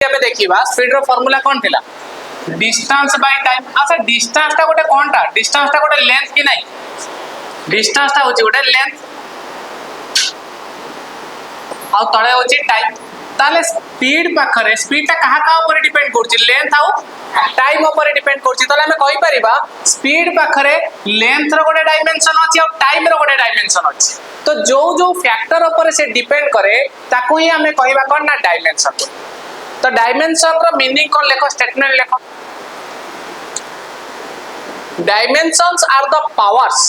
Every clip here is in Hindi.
केबे देखिबा स्पीड रो फार्मूला कोन थिला डिस्टेंस बाय टाइम। अच्छा डिस्टेंस ता गोटे कोनटा डिस्टेंस ता गोटे लेंथ कि नहीं डिस्टेंस ता होची गोटे लेंथ आ तळे होची टाइम। ताले स्पीड पाखरे स्पीड ता कहा का ऊपर डिपेंड करछि लेंथ आउ टाइम ऊपर डिपेंड करछि। तले हमें कहि परिबा स्पीड पाखरे लेंथ रो गोटे डायमेंशन अछि और टाइम रो गोटे डायमेंशन अछि। तो जो जो फैक्टर ऊपर से डिपेंड करे ताको ही हमें कहिबा कोन ना डायमेंशन। तो डायमेंशन रो मीनिंग कोन लेखो स्टेटमेंट लेखो dimensions are the powers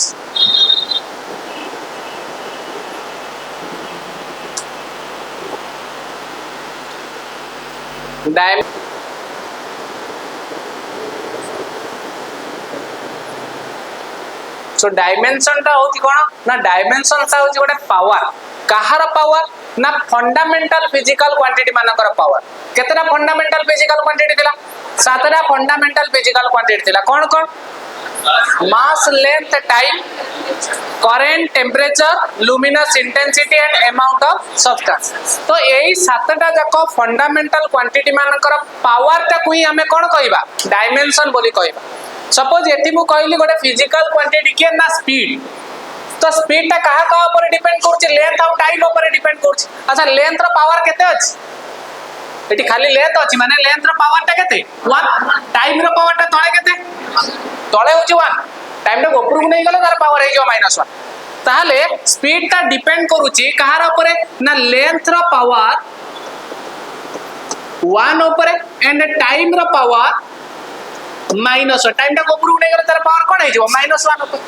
so dimension ता होची कोन ना डायमेंशन ता होची गोटे पावर कहार पावर ना फंडामेंटल फिजिकल क्वांटिटी मानकर पावर। केतरा फंडामेंटल फिजिकल क्वांटिटी थिला सातरा फंडामेंटल फिजिकल क्वांटिटी थिला कोन कोन mass length time current temperature luminous intensity and amount of substance. तो एई सातटा जाको फंडामेंटल क्वांटिटी मानकर पावर ता कोई हमें कोन कहबा डायमेंशन बोली कहबा। सपोज एति मु कहली गोटे फिजिकल क्वांटिटी के ना स्पीड। तो स्पीड ता कहा का ऊपर डिपेंड करछि लेंथ और टाइम ऊपर डिपेंड करछि। अच्छा लेंथ रो पावर केते अछि एटी खाली लेंथ अछि माने लेंथ रो पावर ता केते 1 टाइम रो पावर ता तळे केते तळे होछि 1 टाइम रो ऊपर नै गेले तार पावर हे जो -1 ताले स्पीड ता डिपेंड करूछि कहार ऊपर ना लेंथ रो पावर 1 ऊपर एंड टाइम रो पावर माइनस टाइम टा ऊपर नै गेले तार पावर कोन हे जो -1 ऊपर।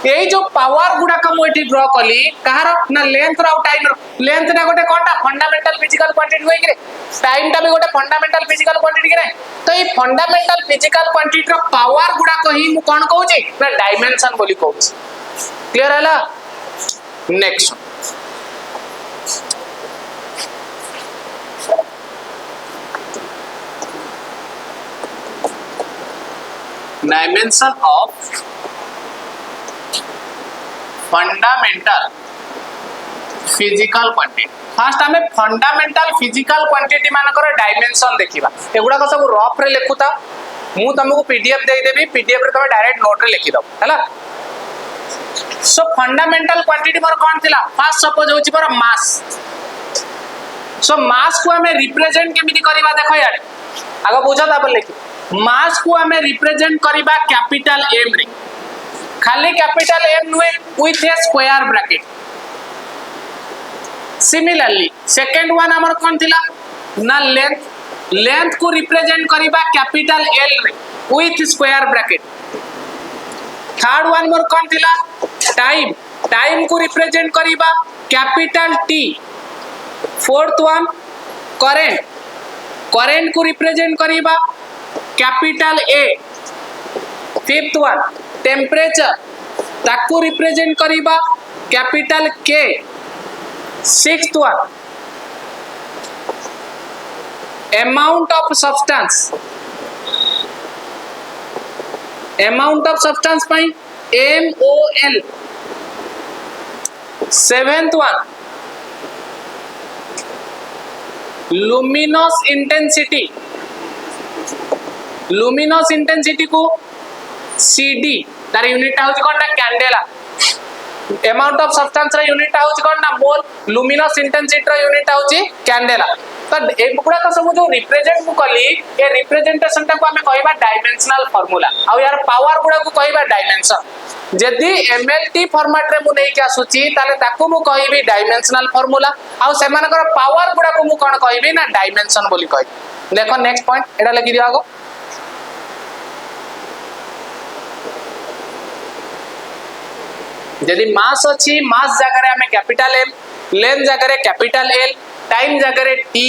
यही जो पावर गुडा का मु एठी ड्रा कली कहार ना लेंथ रो टाइम रो लेंथ ना गोटे कोनटा फंडामेंटल फिजिकल क्वांटिटी होई कि टाइम टा भी गोटे फंडामेंटल फिजिकल क्वांटिटी कि तो ये फंडामेंटल फिजिकल क्वांटिटी रो पावर गुडा कही मु कोन कहूची ना डायमेंशन बोली कहूची। क्लियर हला next dimension of fundamental physical quantity. First हमें फंडामेंटल फिजिकल क्वांटिटी मानकर डायमेंशन देखिबा एगुडा को सब रफ रे लिखुता मु तुमको पीडीएफ दे देबी पीडीएफ रे तुम डायरेक्ट नोट रे लिखि दो हैला। सो फंडामेंटल क्वांटिटी मोर कोन थिला फर्स्ट सपोज होची मोर मास। सो मास को हमें रिप्रेजेंट केमिति करिबा देखो यार आगो बुझा ता लिखि मास को हमें रिप्रेजेंट करिबा कैपिटल एम रे खाली कैपिटल एम नुए with a square bracket. Similarly second one हमर कोन थिला ना लेंथ लेंथ को रिप्रेजेंट करिबा कैपिटल एल रे with square bracket. Third one मोर कोन थिला टाइम टाइम को रिप्रेजेंट करिबा capital T. Fourth one current current को रिप्रेजेंट करिबा capital A. Fifth one temperature ताकू रिप्रेजेंट करिबा capital K. Sixth one amount of substance amount of substance पाई MOL। Seventh one luminous intensity luminous intensity को CD तार यूनिट आउच कोन ना कैंडेला। अमाउंट ऑफ सब्सटेंस रे यूनिट आउच कोन ना मोल लुमिनस इंटेंसिटी रे यूनिट आउची कैंडेला। तो ए बुडा का सब जो रिप्रेजेंट को कली ए रिप्रेजेंटेशन ता को हमें कहबा डायमेंशनल फार्मूला आ यार पावर गुडा को कहबा डायमेंशन। जदी MLT फॉर्मेट रे मु नै के आसुची ताले ताको मु कहबी डायमेंशनल फार्मूला आ सेमानकर पावर गुडा को मु कोन कहबी ना डायमेंशन बोली कहि। देखो नेक्स्ट पॉइंट एडा लगी दियो आगो यदि मास अछि मास जगह हमें कैपिटल एम लेंथ जगह कैपिटल एल टाइम जगह टी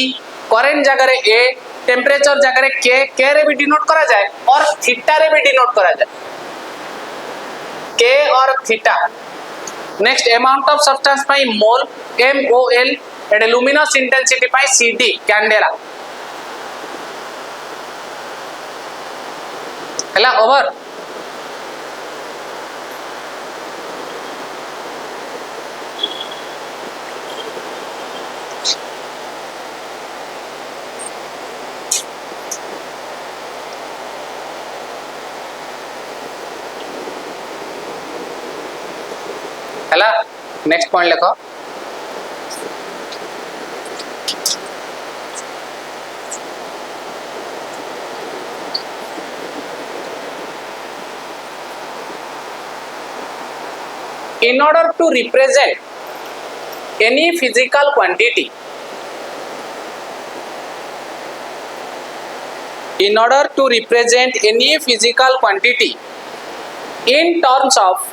करंट जगह ए टेम्परेचर जगह के रे भी डिनोट करा जाए और थीटा रे भी डिनोट करा जाए के और theta. Next amount of substance pi mole MOL and luminous intensity pi CD candela हला ओवर। हैला नेक्स्ट पॉइंट लिखो in order to represent any physical quantity in order to represent any physical quantity in terms of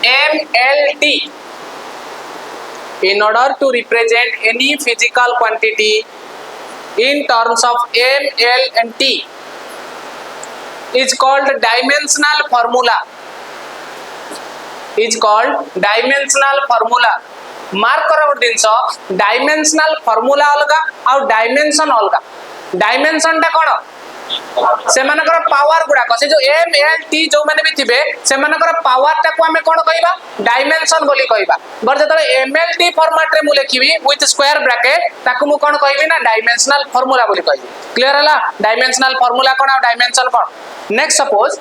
MLT in order to represent any physical quantity in terms of M, L and T is called dimensional formula mark कर गोटे जिनस डायमेंशनल फॉर्मूला अलग आ डायमेंशन अलग डायमेंशन टा कौन से मानकर पावर गुड़ाक से जो एम एल टी जो मैंने भी थिबे से मानकर पावर टा को हमें कौन कहबा डायमेंशन बोली कहबा बर जतले एम एल टी फॉर्मेट रे मु लिखिबी विथ स्क्वायर ब्रैकेट ताकू मु कौन कहबी ना डायमेंशनल फॉर्मूला बोली कहबी क्लियर हला डायमेंशनल फॉर्मूला कौन आ डायमेंशन कौन नेक्स्ट सपोज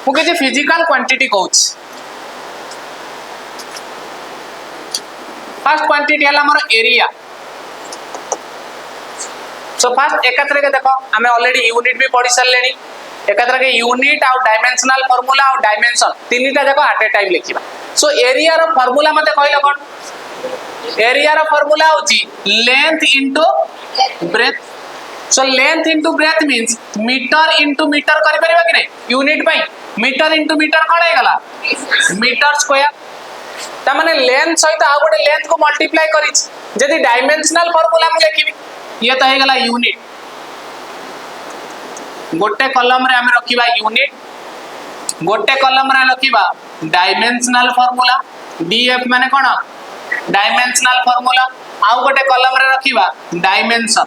मु किछि फिजिकल क्वांटिटी कहूछ फर्स्ट क्वांटिटी हला हमर एरिया सो फर्स्ट एकत्र के देखो हमें ऑलरेडी यूनिट भी पढ़ी सारलेनी एकत्र के यूनिट आउ डायमेंशनल फार्मूला आउ डायमेंशन तीनटा देखो एट ए टाइम लिखिबा सो एरिया रो फार्मूला मते कहलो कोन एरिया रो फार्मूला होची length into breadth so length into breadth means metre into metre करि परिबा कि नै यूनिट पई मीटर इनटू मीटर कोन हे गला मीटर स्क्वायर ता माने लेंथ सहित आ गोटे लेंथ को मल्टीप्लाई करिछ जदी डायमेंशनल फार्मूला हम लिखिबी ये तो हेगला यूनिट गोटे कॉलम रे हमें रखिबा यूनिट गोटे कॉलम रे रखिबा डायमेंशनल फार्मूला डीएफ माने कोन डायमेंशनल फार्मूला आउ गोटे कॉलम रे रखिबा डायमेंशंस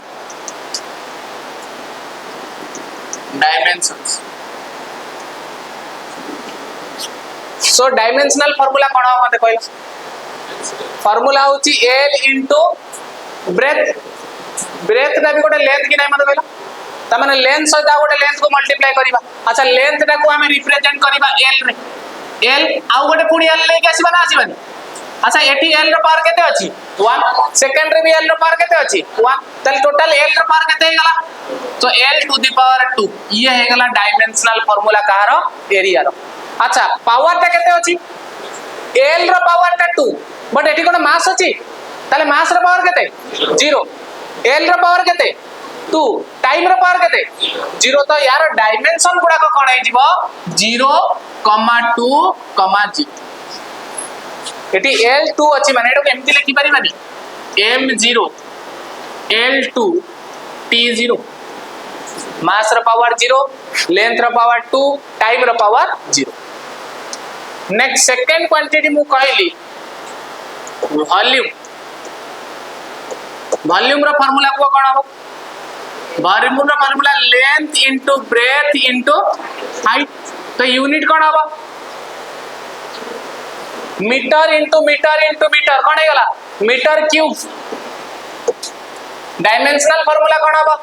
सो डायमेंशनल फार्मूला कोन हो मते कहलो फार्मूला होची L इनटू ब्रेथ ब्रेथ टा भी गोटे लेंथ कि नै मते कहलो त माने लेंथ सहित गोटे लेंथ को मल्टीप्लाई करिबा अच्छा लेंथ टा को हमें रिप्रेजेंट करिबा L रे L आउ गोटे पुणी L ले के आसीबा ना आसीबानी अच्छा एटी L रो पावर केते अछि 1 सेकंड रे भी L रो पावर केते अछि 1 तल टोटल L रो पावर केते हेगला तो L टू द पावर 2 ये हेगला डायमेंशनल फार्मूला कहारो एरिया रो अच्छा पावर टा केते अछि L रो पावर टा 2 बट एठी कोन मास अछि ताले मास रो पावर केते 0 L रो पावर केते 2 टाइम रो पावर केते 0 तो यार डायमेंशन गुडा को कोन हे जिवो 0, 2, 0 एटी L2 अछि माने एटो केमति लिखि परिबानी M0 L2 T0 मास रो पावर 0 लेंथ रो पावर 2 टाइम रो पावर 0 नेक्स्ट सेकंड क्वांटिटी मु कहली वॉल्यूम रो फार्मूला को कोन हो वॉल्यूम रो formula length into breadth into height तो यूनिट कोन हो मीटर इनटू मीटर कोन हे गला मीटर क्यूब डायमेंशनल फार्मूला कोन हो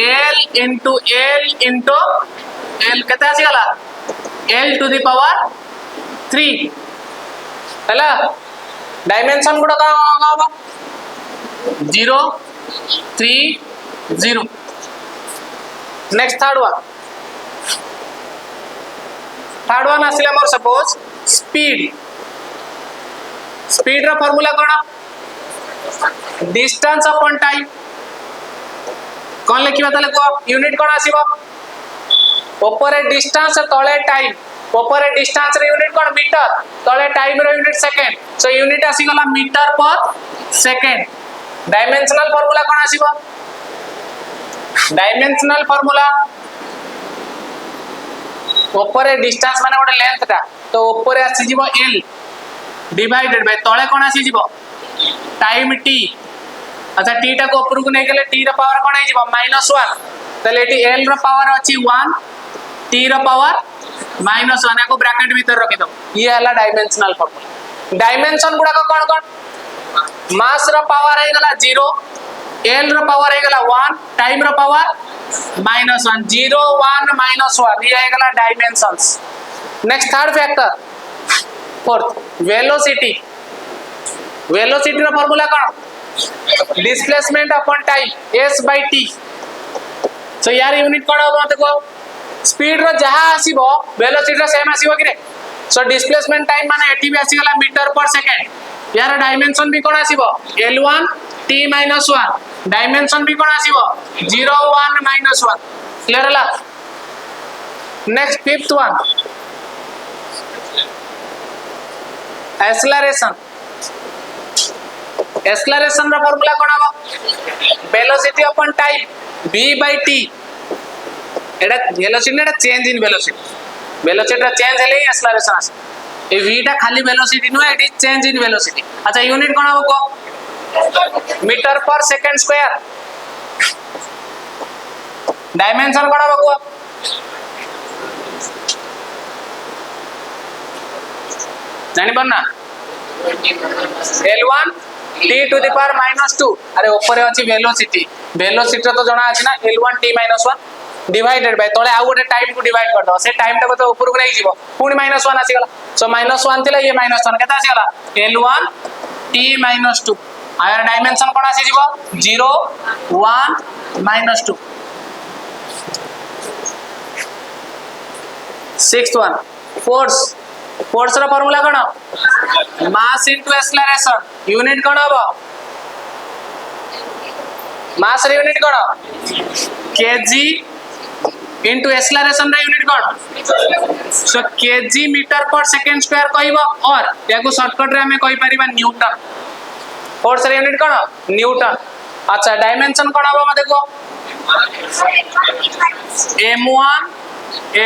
L इनटू L केते आसी गला L टू द पावर 3 हला डायमेंशन गुडा का होगा 0, 3, 0 नेक्स्ट थर्ड वन आसिला मोर सपोज स्पीड रो फार्मूला कोन डिस्टेंस अपॉन टाइम कोन लिखिबा तले को यूनिट कोन आसीबो ऊपर डिस्टेंस तळे टाइम ऊपर डिस्टेंस रे यूनिट कोन मीटर तळे टाइम रो यूनिट सेकंड सो यूनिट आसी गला मीटर पर सेकंड डायमेंशनल फार्मूला कोन आसीबो डायमेंशनल फार्मूला ऊपर डिस्टेंस माने गोटे लेंथ टा तो ऊपर आसी जीवो L डिवाइडेड बाय तळे कोन आसी जीवो टाइम t अच्छा t टा को ऊपर को नै गेले t रो पावर कोन हे जीवो -1 तले एटी L रो पावर अछि 1 t रो पावर -1 या को ब्रैकेट भीतर रखि दो ये हला डायमेंशनल फार्मूला डायमेंशन गुडा कोन कोन मास रो पावर हे गला 0 एल रो पावर हे गला 1 टाइम रो पावर -1 0 1 -1 ये हे गला dimensions next third factor fourth velocity रो फार्मूला कोन displacement upon time s by t so यार यूनिट कोन हो देखो स्पीड रो जहा आसीबो वेलोसिटी रो सेम आसीबो कि रे सो डिस्प्लेसमेंट टाइम माने एटी भी आसी गला मीटर पर सेकंड यार डायमेंशन भी कोन आसीबो l1 t - 1 डायमेंशन भी कोन आसीबो 0 1 -1 क्लियर हला नेक्स्ट फिफ्थ वन एक्सेलरेशन रो फार्मूला कोन हो velocity upon time v by t एटा वेलोसिटी एटा चेंज इन वेलोसिटी रा चेंज हेले एक्सेलरेशन आसे ए v टा खाली velocity no it is change in velocity अच्छा यूनिट कोन हो को मीटर पर सेकंड स्क्वायर डायमेंशन कोन हो को जानि पन्ना l1 t to the power -2 अरे ऊपर अछि वेलोसिटी तो जणा अछि ना l1 t - 1 डिवाइडेड बाय तळे आ गोटे टाइम को डिवाइड कर दो से टाइम टा तो ऊपर को नै जीवो पुनी -1 आसी गला सो -1 थिला ये -1 केता आसी गला l1 t - 2 आयर डायमेंशन कोन आसी जीवो 0 1 -2 सिक्स्थ वन फोर्स रो फार्मूला कोन मास इनटू एक्सेलरेशन यूनिट कोन हबो मास रे यूनिट कोन केजी इनटू एक्सेलरेशन रे यूनिट कोन सो केजी मीटर पर सेकंड स्क्वायर कहबो और याको शॉर्टकट रे हमें कहि परिबा न्यूटन फोर्स रे यूनिट कोन न्यूटन अच्छा डायमेंशन कोन हबो म देखो m1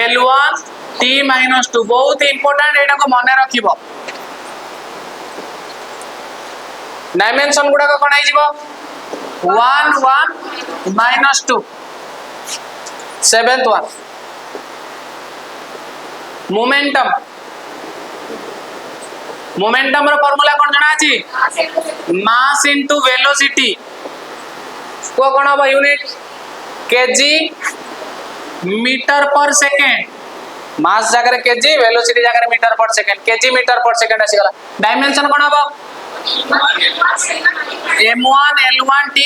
l1 t - 2 बहुत इंपोर्टेंट एटा को मने रखिबो डायमेंशन गुडा को कोन आइ जीवो 1 1 -2 सेवेंथ वन मोमेंटम रो फार्मूला कोन जणा अछि मास इनटू वेलोसिटी को कोन हो यूनिट केजी मीटर पर सेकंड मास जाकर केजी वेलोसिटी जाकर मीटर पर सेकंड केजी मीटर पर सेकंड आसी गला डायमेंशन कोन हो m1 l1 t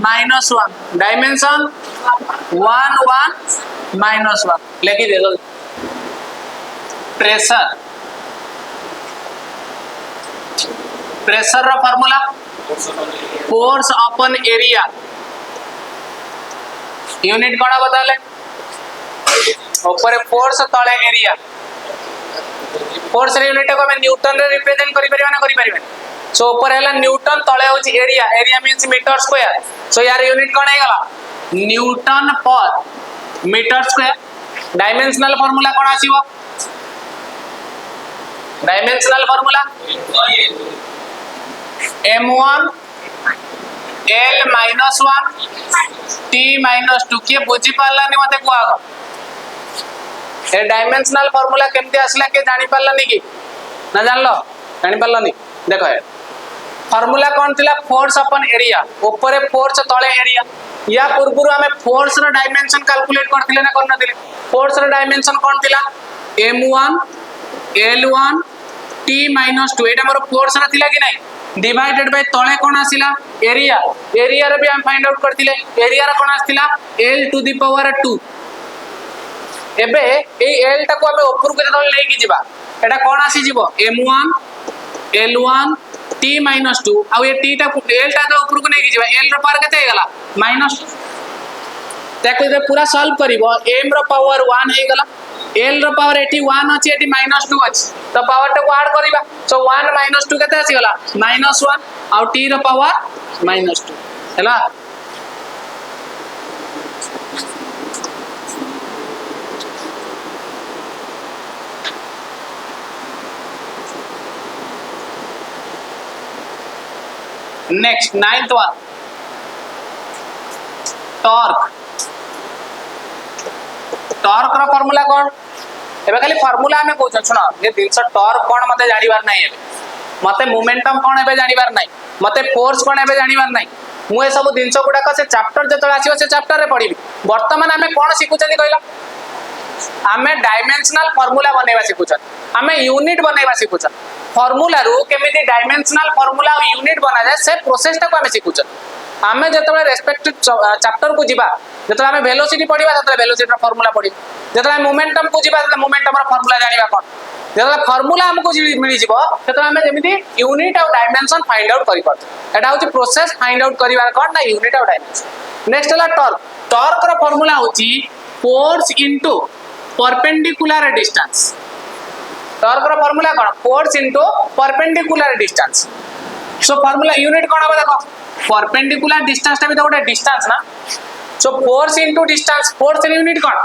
-1 डायमेंशन 1 1 -1 लिखि दे दो प्रेशर रो formula force upon area unit कोन बताले ऊपर फोर्स तळे एरिया फोर्स रे यूनिट को हम न्यूटन रे रिप्रेजेंट करि परिबा ना करि परिबा सो ऊपर हैला न्यूटन तळे होची area means metre square so यार यूनिट कोन हे गला Newton per metre square dimensional formula कोन आसीबो dimensional formula m1 l - 1 t - 2 के बुझी पालानी मते को आगो ए डायमेंशनल फार्मूला केमती आसला के जानि पालनी कि ना जानलो जानि पालनी देखो ए फार्मूला कोन थिला फोर्स अपॉन एरिया ऊपर फोर्स तळे एरिया या पूर्वरु हमें फोर्स रो डायमेंशन कैलकुलेट करथिले ना करन दिले फोर्स रो डायमेंशन कोन थिला m1 l1 t - 2 एटा हमर फोर्स रा थिला कि नै डिवाइडेड बाय तळे कोन आसिला एरिया रे भी हम फाइंड आउट करथिले एरिया रा कोन आस्थिला l टू द पावर 2 एबे ए l टा को हमें ऊपर को जतल लेके जिबा एटा कोन आसी जिवो m1 l1 t - 2 आ ये t टा l टा तो ऊपर को लेके जिबा l रो पावर कते हे गला -2 ताको जे पूरा सॉल्व करिवो m रो पावर 1 हे गला l रो पावर एटी 1 अछि एटी -2 अछि तो पावर टा को ऐड करिबा सो 1 -2 कते आसी गला -1 आ t रो पावर -2 हैला नेक्स्ट नाइन्थ वन टॉर्क रो फार्मूला कोन एबे खाली फार्मूला हमें कहउछ सुनो ये दिनस टॉर्क कोन मते जानिबार नाही एबे मते मोमेंटम कोन एबे जानिबार नाही मते फोर्स कोन एबे जानिबार नाही मु ए सब दिनस गुडा से चैप्टर जतले आसीबो से चैप्टर रे पढिबी वर्तमान हमें कोन सिखुचनी कहला आमे डायमेंशनल फार्मूला बनेबा सिखुचन आमे यूनिट बनेबा सिखुचन फार्मूला रु केमिति डायमेंशनल फार्मूला और यूनिट बना जाय से प्रोसेस टा को आमे सिखुचन आमे जतले रेस्पेक्टिव चैप्टर को जिबा जतले आमे वेलोसिटी पढिबा ततले वेलोसिटी रा फार्मूला पढी जतले आमे मोमेंटम को जिबा ततले मोमेंटम रा फार्मूला जानिबा कोन जतले फार्मूला हमको मिली जिवो ततले आमे जेमिति यूनिट और डायमेंशन फाइंड आउट करि परत एटा होची प्रोसेस फाइंड आउट करिवार कोन ना यूनिट और डायमेंशन नेक्स्ट हला टॉर्क टॉर्क रा फार्मूला होची force into perpendicular distance torque रा फार्मूला कोन force into perpendicular distance so formula unit कोन होबा देखो परपेंडिकुलर डिस्टेंस टा भी तो गोटे डिस्टेंस ना so force into distance force रे यूनिट कोन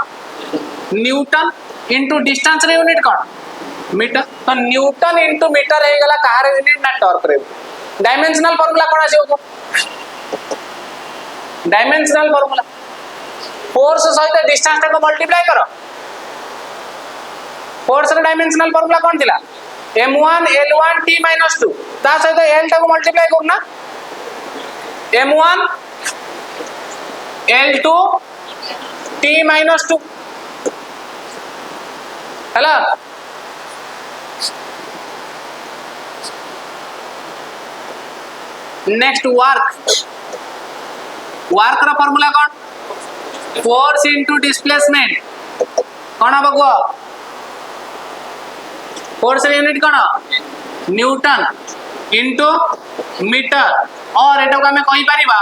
न्यूटन इनटू डिस्टेंस रे यूनिट कोन मीटर तो न्यूटन इनटू मीटर हे गला कहार यूनिट ना टॉर्क रे डायमेंशनल फार्मूला कोन आसीबो डायमेंशनल फार्मूला फोर्स सहित डिस्टेंस टा को मल्टीप्लाई करो फोर्स रे डायमेंशनल फार्मूला कोन थिला m1 l1 t - 2 ता सहित l टा को मल्टीप्लाई करना m1 l2 t - 2 हला नेक्स्ट वर्क रा फार्मूला कोन फोर्स इनटू डिस्प्लेसमेंट कोन बगो फोर्स रे यूनिट कोन न्यूटन इनटू मीटर और एटा को हमें कहि परिबा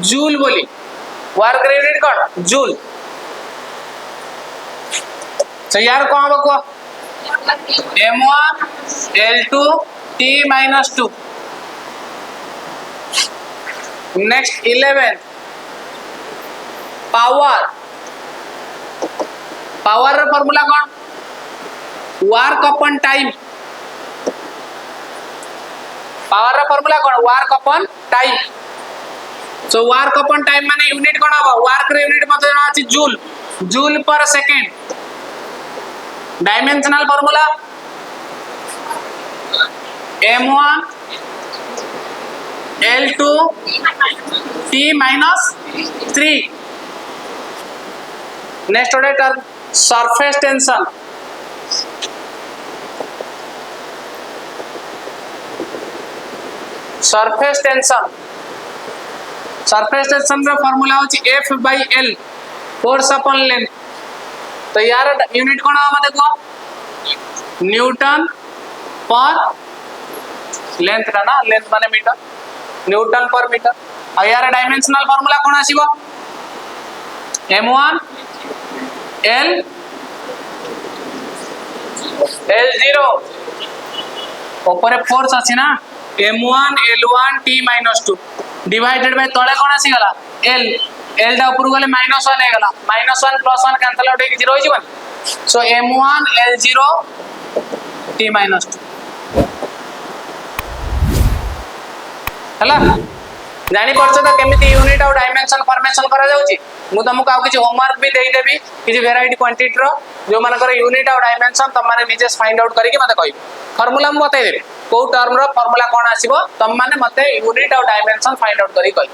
जूल बोली वर्क रे यूनिट कोन जूल तो यार कोन बगो m1 l2 t - 2 next 11 power power रा फार्मूला कोन वर्क अपन टाइम पावर रा फार्मूला कोन वर्क अपन टाइम सो वर्क अपन टाइम माने यूनिट कोन हबो वर्क रे यूनिट मते जणा अछि जूल जूल पर second dimensional formula m1 l2 t - 3 next term surface tension surface tension रा फार्मूला होची F/L फोर्स अपन लेंथ तो यार यूनिट कोन हम देखो न्यूटन पर लेंथ रा ना लेंथ माने मीटर न्यूटन पर मीटर आ यार डायमेंशनल फार्मूला कोन आसीबो m1 l0 ऊपर फोर्स अछि ना m1 l1 t - 2 divided by तळे कोन आसी गला l l दा ऊपर गले -1 हे गला -1 + 1 कैंसिल आउट हे 0 हो जीवन सो m1 l0 t - 2 हला जानी परछ त केमिति यूनिट और डायमेंशन फॉर्मेशन करा जाउची मु तुमको आउ किछि होमवर्क भी देई देबी किछि वेराइटी क्वांटिटी रो जो मानकर यूनिट और डायमेंशन तुम माने निजे फाइंड आउट करिके मते कहि फार्मूला मु बताई देबी को टर्म रो फार्मूला कोन आसीबो तुम माने मते यूनिट और डायमेंशन फाइंड आउट करि कहि